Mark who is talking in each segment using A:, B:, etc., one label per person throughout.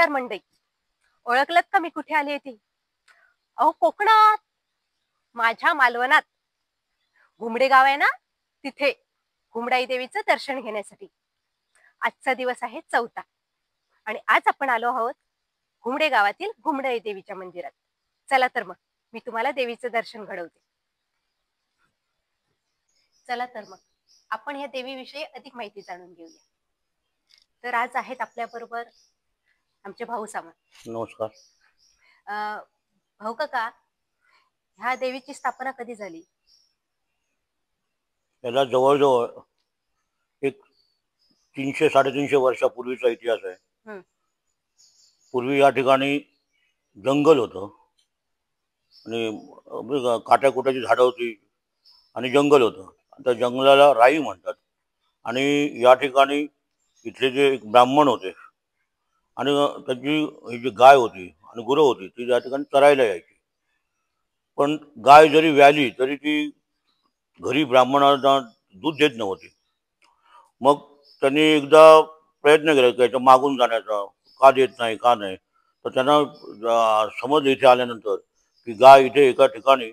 A: नमस्कार मंडळी. ओळखलत का मी कुठे आले ते? अहो कोकणात, माझ्या मालवणात घुमडे गाव आहे ना, तिथे घुमडाई देवीचं दर्शन घेण्यासाठी. आजचा दिवस आहे 4था आणि आज आपण आलो आहोत घुमडे गावातील घुमडाई देवीच्या मंदिरात. चला तर मग मी तुम्हाला देवीचं दर्शन घडवते. चला तर मग आपण या देवीविषयी अधिक माहिती जाणून घेऊया. तर आज आहेत आपल्या बरोबर आमचे भाऊ सावंत.
B: नमस्कार.
A: भाऊ काका, ह्या देवीची स्थापना कधी झाली?
B: याला जवळजवळ एक 300-350 वर्षापूर्वीचा इतिहास आहे. पूर्वी या ठिकाणी जंगल होतं आणि काट्याकुट्याची झाडं होती आणि जंगल होतं. त्या जंगलाला राई म्हणतात. आणि या ठिकाणी इथले जे एक ब्राह्मण होते आणि त्यांची ही जी गाय होती आणि गुरं होती ती या ठिकाणी चरायला यायची. पण गाय जरी व्याली तरी ती घरी ब्राह्मणाला दूध देत नव्हती. मग त्यांनी एकदा प्रयत्न केला की याच्या मागून जाण्याचा, का देत नाही का नाही. तर त्यांना समज इथे आल्यानंतर की गाय इथे एका ठिकाणी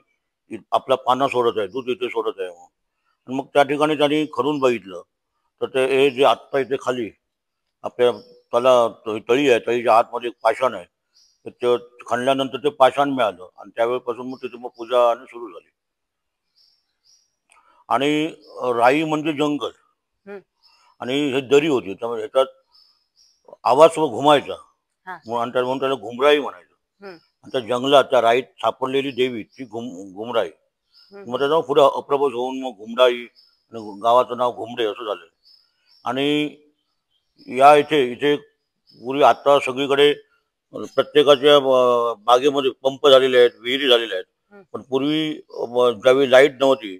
B: आपला पाना सोडत आहे, दूध इथे सोडत आहे. आणि मग त्या ठिकाणी त्यांनी खरून बघितलं तर ते हे जे आत्ता इथे खाली आपल्या तळी आहे, तळीच्या आतमध्ये एक पाषाण आहे. तर ते खणल्यानंतर ते पाषाण मिळालं आणि त्यावेळेपासून मग तिथे मग पूजा आणि सुरू झाली. आणि राई म्हणजे जंगल आणि हे दरी होती, त्यामुळे ह्याच्यात आवाज घुमायचा म्हणून त्याला घुमराई म्हणायचं. आणि त्या जंगलात त्या राईत सापडलेली देवी ती घुमराई. मग त्याचा पुढे अप्रभूत होऊन मग घुमराई आणि गावाचं नाव घुमडे असं झालं. आणि या इथे इथे पूर्वी आता सगळीकडे प्रत्येकाच्या बागेमध्ये पंप झालेले आहेत, विहिरी झालेल्या आहेत. पण पूर्वी ज्यावेळी लाईट नव्हती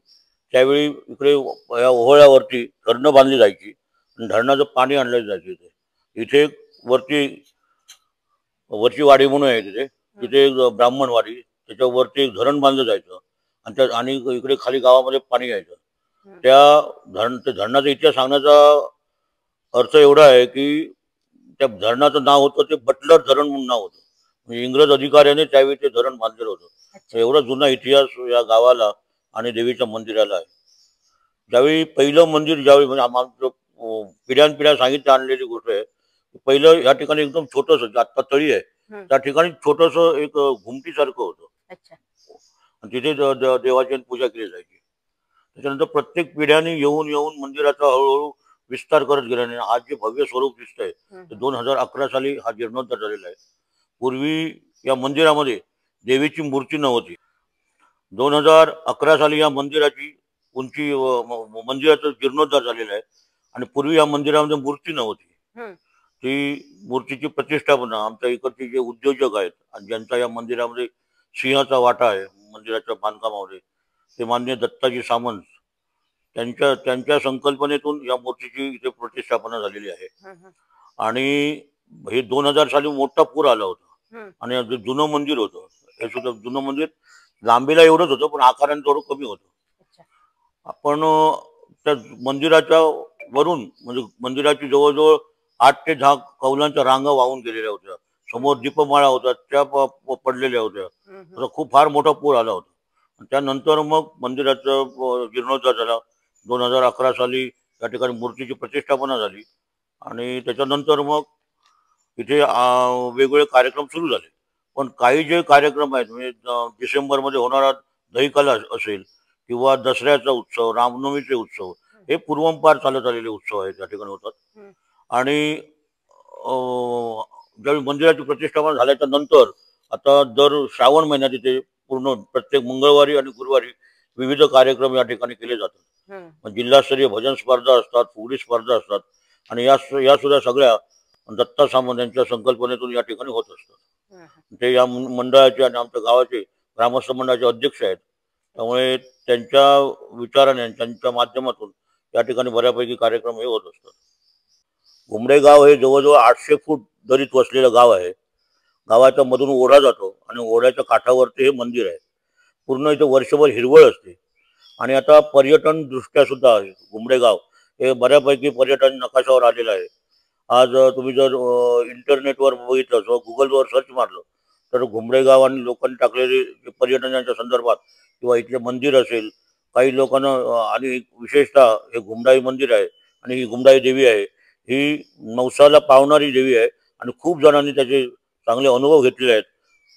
B: त्यावेळी इकडे या ओहोळ्यावरती धरणं बांधली जायची आणि धरणाचं पाणी आणलं जायचं. इथे वरची वाडी म्हणून आहे तिथे एक ब्राह्मणवाडी, त्याच्यावरती एक धरण बांधलं जायचं आणि इकडे खाली गावामध्ये पाणी यायचं. त्या धरणाचा इतिहास सांगण्याचा अर्थ एवढा आहे की त्या धरणाचं नाव होतं ते बटलर धरण म्हणून नाव होतं. म्हणजे इंग्रज अधिकाऱ्याने त्यावेळी ते धरण बांधलेलं होतं. एवढा जुना इतिहास या गावाला आणि देवीच्या मंदिराला आहे. ज्यावेळी पहिलं मंदिर म्हणजे आमचं पिढ्यानपिढ्या सांगितलं आणलेली गोष्ट आहे. पहिलं या ठिकाणी एकदम छोटंसं, आता तळी आहे त्या ठिकाणी छोटस एक घुमटीसारखं होतं आणि तिथे देवाची पूजा केली जायची. त्याच्यानंतर प्रत्येक पिढ्याने येऊन येऊन मंदिराचा हळूहळू विस्तार करत गेल्याने आज जे भव्य स्वरूप दिसतंय ते 2011 साली हा जीर्णोद्धार झालेला आहे. पूर्वी या मंदिरामध्ये देवीची मूर्ती नव्हती. 2011 साली या मंदिराची उंची मंदिराचा जीर्णोद्धार झालेला आहे. आणि पूर्वी या मंदिरामध्ये मूर्ती नव्हती. ती मूर्तीची प्रतिष्ठापना आमच्या इकडचे जे उद्योजक आहेत आणि ज्यांचा या मंदिरामध्ये सिंहाचा वाटा आहे मंदिराच्या बांधकामामध्ये, ते माननीय दत्ताजी सामंत त्यांच्या संकल्पनेतून या मूर्तीची इथे प्रतिष्ठापना झालेली आहे. आणि हे 2000 साली मोठा पूर आला होता आणि जे जुनं मंदिर होतं हे सुद्धा जुनं मंदिर लांबीला एवढंच होतं पण आकाराने थोडं कमी होतं. आपण त्या मंदिराच्या वरून म्हणजे मंदिराची जवळजवळ 8 ते 10 कौलांच्या रांगा वाहून गेलेल्या होत्या. समोर दीपमाळा होत्या त्या पडलेल्या होत्या. खूप फार मोठा पूर आला होता. त्यानंतर मग मंदिराचा जीर्णोद्धार झाला. 2011 साली त्या ठिकाणी मूर्तीची प्रतिष्ठापना झाली आणि त्याच्यानंतर मग इथे वेगवेगळे कार्यक्रम सुरू झाले. पण काही जे कार्यक्रम आहेत म्हणजे डिसेंबरमध्ये होणारा दहीकाला असेल किंवा दसऱ्याचा उत्सव, रामनवमीचे उत्सव, हे पूर्वंपार चालत आलेले उत्सव आहेत त्या ठिकाणी होतात. आणि ज्यावेळी मंदिराची प्रतिष्ठापना झाल्याच्या नंतर आता दर श्रावण महिन्यात इथे पूर्ण प्रत्येक मंगळवारी आणि गुरुवारी विविध कार्यक्रम या ठिकाणी केले जातात. जिल्हास्तरीय भजन स्पर्धा असतात, फुगडी स्पर्धा असतात आणि या सुद्धा सगळ्या दत्ता सामंत यांच्या संकल्पनेतून या ठिकाणी होत असतात. ते या मंडळाचे आणि आमच्या गावाचे ग्रामस्थ मंडळाचे अध्यक्ष आहेत. त्यामुळे त्यांच्या विचाराने त्यांच्या माध्यमातून या ठिकाणी बऱ्यापैकी कार्यक्रम हे होत असतात. घुमडे गाव हे जवळजवळ 800 फूट दरीत वसलेलं गाव आहे. गावाच्या मधून ओढा जातो आणि ओढ्याच्या काठावरती हे मंदिर आहे. पूर्ण इथे वर्षभर हिरवळ असते आणि आता पर्यटन दृष्ट्या सुद्धा घुमडे गाव हे बऱ्यापैकी पर्यटन नकाशावर आलेलं आहे. आज तुम्ही जर इंटरनेटवर बघितलं किंवा गुगलवर सर्च मारलं तर घुमडे गाव आणि लोकांनी टाकलेले जे पर्यटनाच्या संदर्भात किंवा इथले मंदिर असेल, काही लोकांना आणि विशेषतः हे घुमडाई मंदिर आहे आणि ही घुमडाई देवी आहे. ही नवसाला पावणारी देवी आहे आणि खूप जणांनी त्याचे चांगले अनुभव घेतलेले आहेत.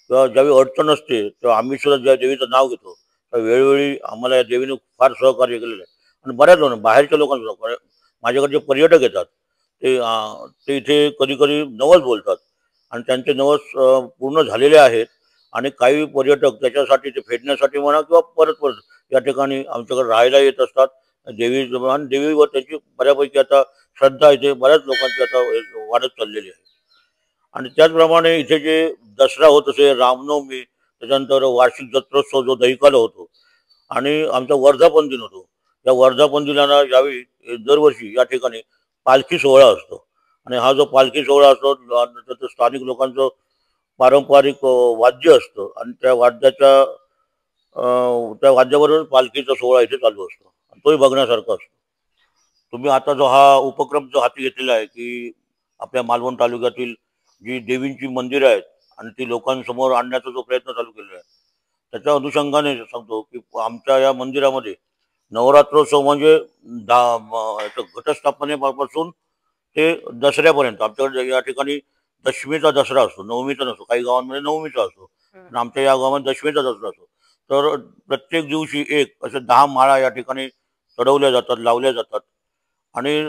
B: किंवा ज्यावेळी अडचण असते तेव्हा आम्ही सुद्धा ज्या देवीचं नाव घेतो त्या वेळोवेळी आम्हाला या देवीने फार सहकार्य केलेलं आहे. आणि बऱ्याच जण बाहेरच्या लोकांना माझ्याकडे जे पर्यटक येतात ते इथे कधी कधी नवस बोलतात आणि त्यांचे नवस पूर्ण झालेले आहेत. आणि काही पर्यटक त्याच्यासाठी ते फेडण्यासाठी म्हणा किंवा परत परत या ठिकाणी आमच्याकडे राहायला येत असतात. देवी आणि देवीवर त्यांची बऱ्यापैकी आता श्रद्धा इथे बऱ्याच लोकांची आता वाढत चाललेली आहे. आणि त्याचप्रमाणे इथे जे दसरा होत असे, रामनवमी, त्याच्यानंतर वार्षिक जत्रोत्सव जो दहिकाला होतो आणि आमचा वर्धापन दिन होतो. या वर्धापन दिनाला यावेळी दरवर्षी या ठिकाणी पालखी सोहळा असतो. आणि हा जो पालखी सोहळा असतो तर स्थानिक लोकांचं पारंपरिक वाद्य असतं आणि त्या वाद्याबरोबर पालखीचा सोहळा इथे चालू असतो. तोही बघण्यासारखा असतो. तुम्ही आता जो हा उपक्रम जो हाती घेतलेला आहे की आपल्या मालवण तालुक्यातील जी देवींची मंदिरं आहेत आणि ती लोकांसमोर आणण्याचा जो प्रयत्न चालू केलेला आहे, त्याच्या अनुषंगाने सांगतो की आमच्या या मंदिरामध्ये नवरात्रोत्सव म्हणजे घटस्थापनेपासून ते दसऱ्यापर्यंत आमच्याकडे या ठिकाणी दशमीचा दसरा असतो, नवमीचा नसतो. काही गावांमध्ये नवमीचा असतो आणि आमच्या या गावामध्ये दशमीचा दसरा असतो. तर प्रत्येक दिवशी एक असे 10 माळा या ठिकाणी चढवल्या जातात, लावल्या जातात. आणि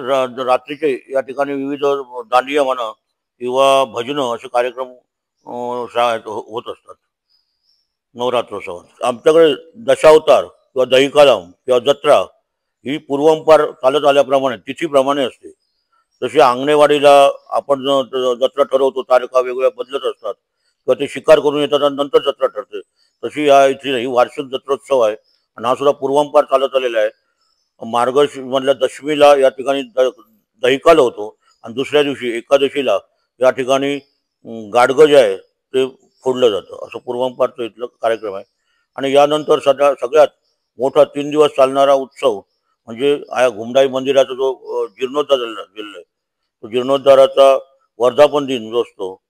B: रात्रीचे या ठिकाणी विविध दांडिया म्हणा किंवा भजनं असे कार्यक्रम शाळेत होत असतात नवरात्रोत्सवात. आमच्याकडे दशावतार किंवा दहिकालाम किंवा जत्रा ही पूर्वंपार चालत आल्याप्रमाणे तिथीप्रमाणे असते. जशी अंगणेवाडीला आपण जत्रा ठरवतो, तारखा वेगवेगळ्या बदलत असतात किंवा ते शिकार करून येतात आणि नंतर जत्रा ठरते, तशी या इथली ही वार्षिक जत्रोत्सव आहे आणि हा सुद्धा पूर्वंपार चालत आलेला आहे. मार्गशीर्ष मधल्या दशमीला या ठिकाणी दहिकाल होतो आणि दुसऱ्या दिवशी एकादशीला या ठिकाणी गाडगं जे आहे ते फोडलं जातं. असं पूर्वंपारचं इथलं कार्यक्रम आहे. आणि यानंतर सगळ्यात मोठा 3 दिवस चालणारा उत्सव म्हणजे घुमडाई मंदिराचा जो जीर्णोद्धार झालेला आहे, तो जीर्णोद्धाराचा वर्धापन दिन जो असतो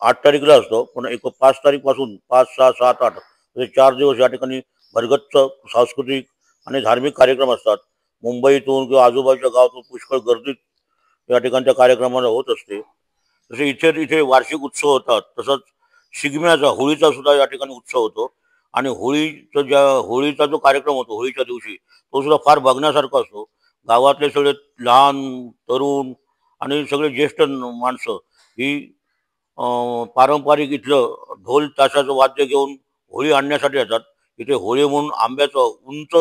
B: 8 तारीखला असतो. पण 5 तारीख पासून 5, 6, 7, 8 असे 4 दिवस या ठिकाणी भरगच्च सांस्कृतिक आणि धार्मिक कार्यक्रम असतात. मुंबईतून किंवा आजूबाजूच्या गावातून पुष्कळ गर्दी या ठिकाणच्या कार्यक्रमाला होत असते. तसे इथे इथे वार्षिक उत्सव होतात. तसंच शिगम्याचा होळीचा सुद्धा या ठिकाणी उत्सव होतो. आणि होळीचा जो कार्यक्रम होतो होळीच्या दिवशी तो सुद्धा फार बघण्यासारखा असतो. गावातले सगळे लहान तरुण आणि सगळे ज्येष्ठ माणसं ही पारंपरिक इथलं ढोल ताशाचं वाद्य घेऊन होळी आणण्यासाठी येतात. इथे होळी म्हणून आंब्याचं उंच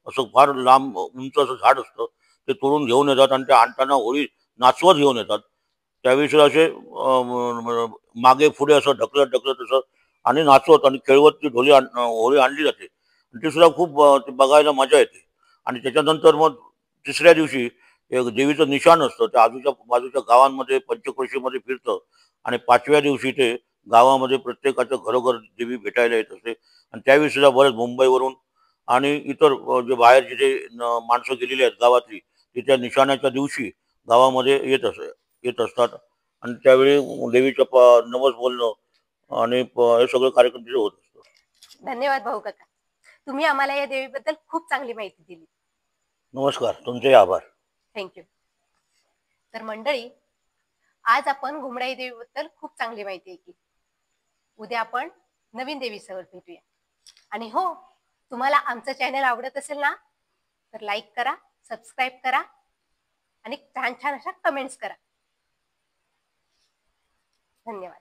B: असं फार लांब उंच असं झाड असतं, ते तोडून घेऊन येतात आणि ते आणताना होळी नाचवत घेऊन येतात. त्यावेळी सुद्धा असे मागे पुढे असं ढकलत ढकलत असं आणि नाचवत आणि खेळवत ती होळी आणली जाते आणि ती सुद्धा खूप ते बघायला मजा येते. आणि त्याच्यानंतर मग तिसऱ्या दिवशी एक देवीचं निशाण असतं, त्या आजूच्या बाजूच्या गावांमध्ये पंचक्रोशीमध्ये फिरतं आणि 5व्या दिवशी ते गावामध्ये प्रत्येकाच्या घरोघर देवी भेटायला येत असते. आणि त्यावेळी सुद्धा बरेच मुंबईवरून आणि इतर जे बाहेर जिथे माणसं गेलेली आहेत गावातली, ती त्या निशाण्याच्या दिवशी गावामध्ये येत असतात. आणि त्यावेळी देवीच्या नवस बोलणं आणि हे सगळे कार्यक्रम तिथे होत असतो.
A: धन्यवाद भाऊ काका, तुम्ही आम्हाला या देवीबद्दल खूप चांगली माहिती दिली.
B: नमस्कार, तुमचे आभार.
A: थँक्यू. तर मंडळी, आज आपण घुमडाई देवीबद्दल खूप चांगली माहिती ऐकली. उद्या आपण नवीन देवीसह भेटूया. आणि हो, तुम्हाला आमचं चॅनल आवडत असेल ना, तर लाईक करा, सबस्क्राईब करा आणि छान छान अशा कमेंट्स करा. धन्यवाद.